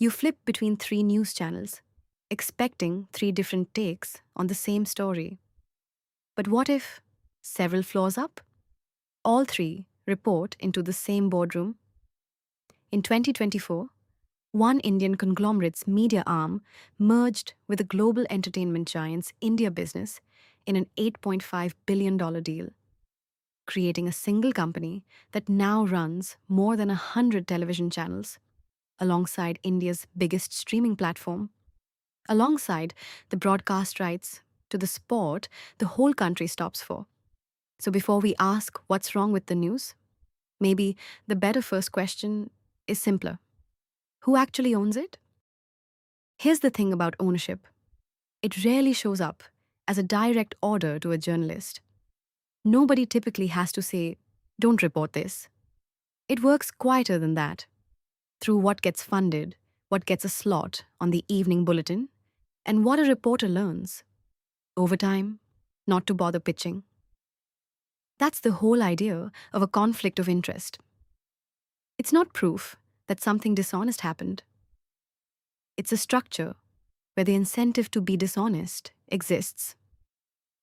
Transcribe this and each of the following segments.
You flip between three news channels, expecting three different takes on the same story. But what if, several floors up, all three report into the same boardroom? In 2024, one Indian conglomerate's media arm merged with a global entertainment giant's India business in an $8.5 billion deal, creating a single company that now runs more than 100 television channels, alongside India's biggest streaming platform, alongside the broadcast rights to the sport the whole country stops for. So before we ask what's wrong with the news, maybe the better first question is simpler. Who actually owns it? Here's the thing about ownership. It rarely shows up as a direct order to a journalist. Nobody typically has to say, "Don't report this." It works quieter than that, through what gets funded, what gets a slot on the evening bulletin, and what a reporter learns over time, not to bother pitching. That's the whole idea of a conflict of interest. It's not proof that something dishonest happened. It's a structure where the incentive to be dishonest exists,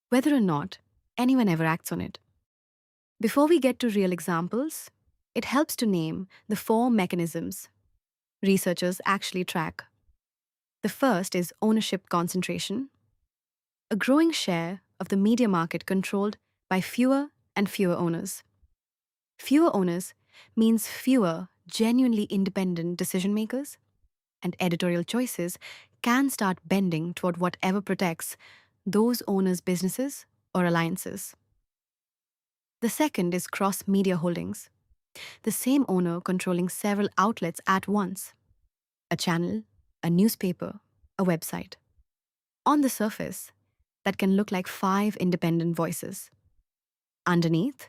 whether or not anyone ever acts on it. Before we get to real examples, it helps to name the four mechanisms researchers actually track. The first is ownership concentration, a growing share of the media market controlled by fewer and fewer owners. Fewer owners means fewer genuinely independent decision makers, and editorial choices can start bending toward whatever protects those owners' businesses or alliances. The second is cross-media holdings, the same owner controlling several outlets at once: a channel, a newspaper, a website. On the surface, that can look like five independent voices. Underneath,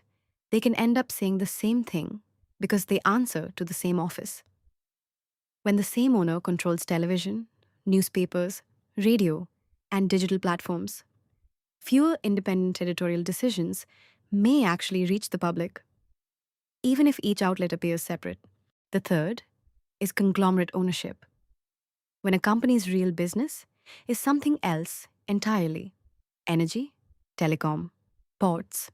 they can end up saying the same thing because they answer to the same office. When the same owner controls television, newspapers, radio, and digital platforms, fewer independent editorial decisions may actually reach the public, even if each outlet appears separate. The third is conglomerate ownership, when a company's real business is something else entirely: energy, telecom, ports.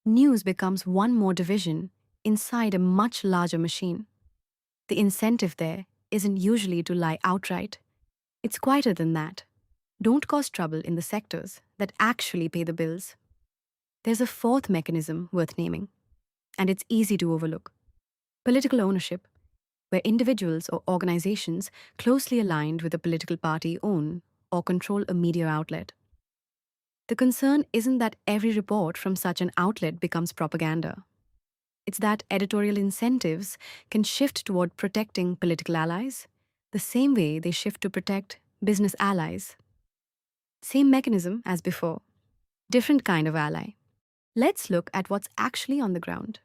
News becomes one more division inside a much larger machine. The incentive there isn't usually to lie outright. It's quieter than that. Don't cause trouble in the sectors that actually pay the bills. There's a fourth mechanism worth naming, and it's easy to overlook: political ownership, where individuals or organizations closely aligned with a political party own or control a media outlet. The concern isn't that every report from such an outlet becomes propaganda. It's that editorial incentives can shift toward protecting political allies the same way they shift to protect business allies. Same mechanism as before, different kind of ally. Let's look at what's actually on the ground.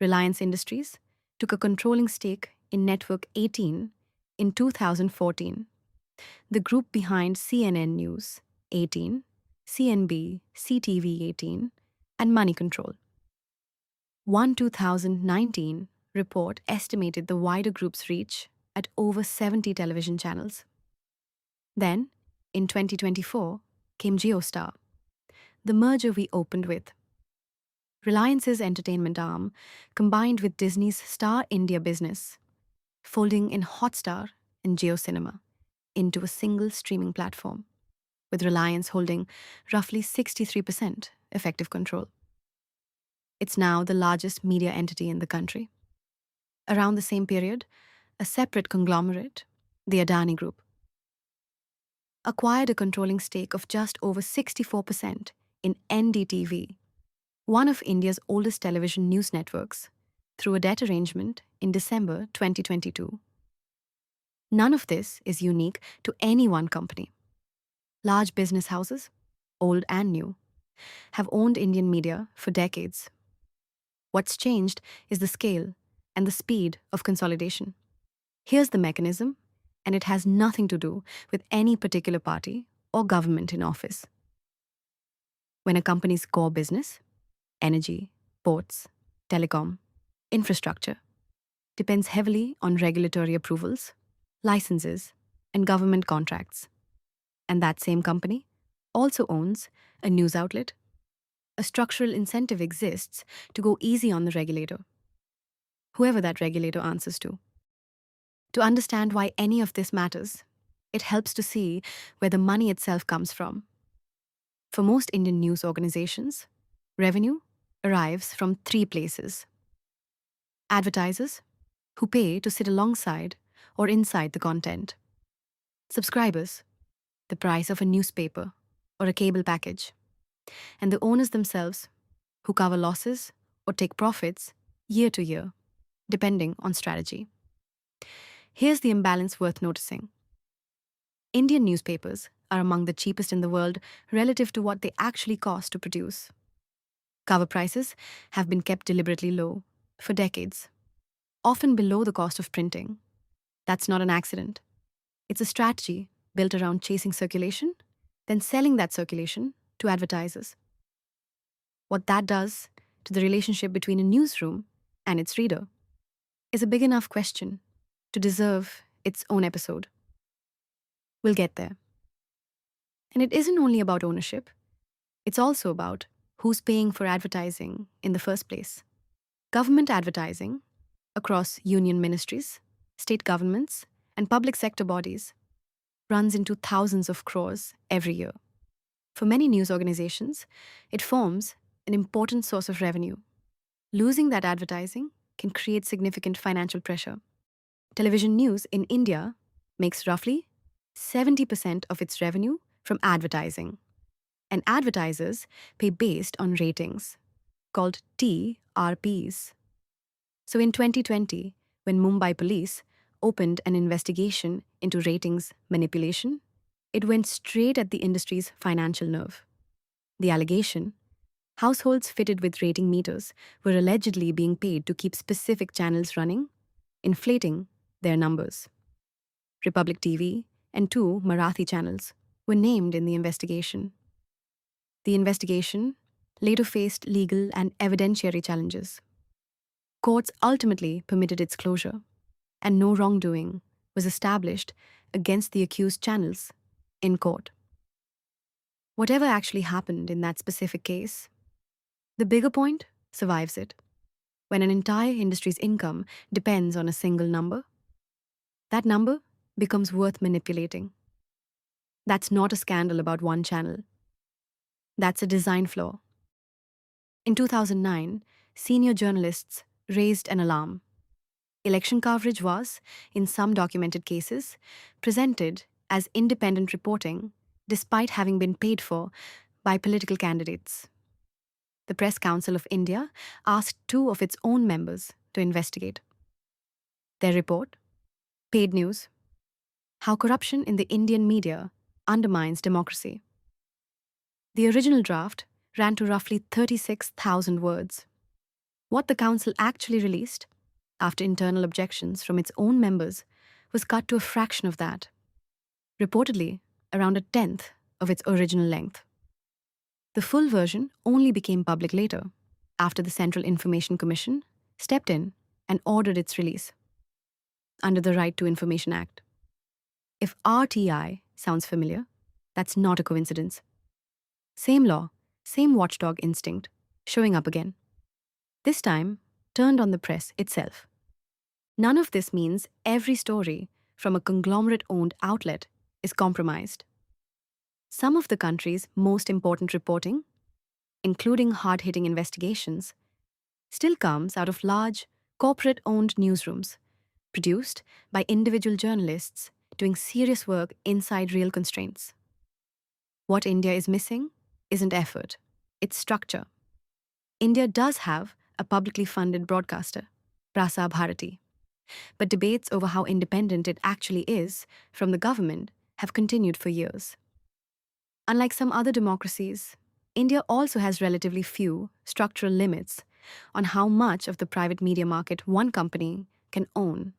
Reliance Industries took a controlling stake in Network 18 in 2014, the group behind CNN News 18, CNB, CTV 18, and Money Control. One 2019 report estimated the wider group's reach at over 70 television channels. Then, in 2024, came Geostar, the merger we opened with. Reliance's entertainment arm combined with Disney's Star India business, folding in Hotstar and JioCinema into a single streaming platform, with Reliance holding roughly 63% effective control. It's now the largest media entity in the country. Around the same period, a separate conglomerate, the Adani Group, acquired a controlling stake of just over 64% in NDTV, one of India's oldest television news networks, through a debt arrangement in December 2022. None of this is unique to any one company. Large business houses, old and new, have owned Indian media for decades. What's changed is the scale and the speed of consolidation. Here's the mechanism, and it has nothing to do with any particular party or government in office. When a company's core business, energy, ports, telecom, infrastructure, depends heavily on regulatory approvals, licenses, and government contracts. And that same company also owns a news outlet. A structural incentive exists to go easy on the regulator, whoever that regulator answers to. To understand why any of this matters, it helps to see where the money itself comes from. For most Indian news organizations, revenue arrives from three places: advertisers, who pay to sit alongside or inside the content; subscribers, the price of a newspaper or a cable package; and the owners themselves, who cover losses or take profits year to year, depending on strategy. Here's the imbalance worth noticing. Indian newspapers are among the cheapest in the world relative to what they actually cost to produce. Cover prices have been kept deliberately low for decades, often below the cost of printing. That's not an accident. It's a strategy built around chasing circulation, then selling that circulation to advertisers. What that does to the relationship between a newsroom and its reader is a big enough question to deserve its own episode. We'll get there. And it isn't only about ownership, it's also about who's paying for advertising in the first place. Government advertising across union ministries, state governments, and public sector bodies runs into thousands of crores every year. For many news organizations, it forms an important source of revenue. Losing that advertising can create significant financial pressure. Television news in India makes roughly 70% of its revenue from advertising, and advertisers pay based on ratings, called TRPs. So in 2020, when Mumbai police opened an investigation into ratings manipulation, it went straight at the industry's financial nerve. The allegation: households fitted with rating meters were allegedly being paid to keep specific channels running, inflating their numbers. Republic TV and two Marathi channels were named in the investigation. The investigation later faced legal and evidentiary challenges. Courts ultimately permitted its closure, and no wrongdoing was established against the accused channels in court. Whatever actually happened in that specific case, the bigger point survives it. When an entire industry's income depends on a single number, that number becomes worth manipulating. That's not a scandal about one channel. That's a design flaw. In 2009, senior journalists raised an alarm. Election coverage was, in some documented cases, presented as independent reporting despite having been paid for by political candidates. The Press Council of India asked two of its own members to investigate. Their report: Paid News: How Corruption in the Indian Media Undermines Democracy. The original draft ran to roughly 36,000 words. What the council actually released, after internal objections from its own members, was cut to a fraction of that, reportedly around a tenth of its original length. The full version only became public later, after the Central Information Commission stepped in and ordered its release under the Right to Information Act. If RTI sounds familiar, that's not a coincidence. Same law, same watchdog instinct, showing up again. This time, turned on the press itself. None of this means every story from a conglomerate-owned outlet is compromised. Some of the country's most important reporting, including hard-hitting investigations, still comes out of large, corporate-owned newsrooms, produced by individual journalists doing serious work inside real constraints. What India is missing isn't effort, it's structure. India does have a publicly funded broadcaster, Prasar Bharati, but debates over how independent it actually is from the government have continued for years. Unlike some other democracies, India also has relatively few structural limits on how much of the private media market one company can own.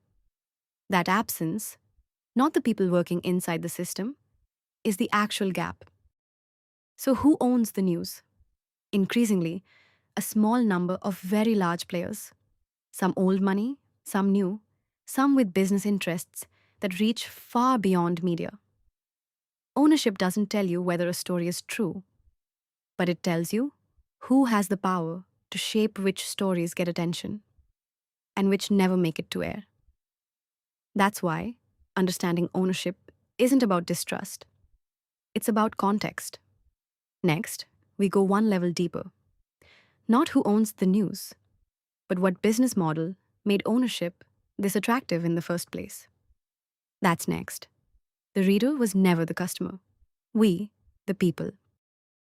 That absence, not the people working inside the system, is the actual gap. So who owns the news? Increasingly, a small number of very large players, some old money, some new, some with business interests that reach far beyond media. Ownership doesn't tell you whether a story is true, but it tells you who has the power to shape which stories get attention and which never make it to air. That's why understanding ownership isn't about distrust, it's about context. Next, we go one level deeper. Not who owns the news, but what business model made ownership this attractive in the first place. That's next. The reader was never the customer. We, the people,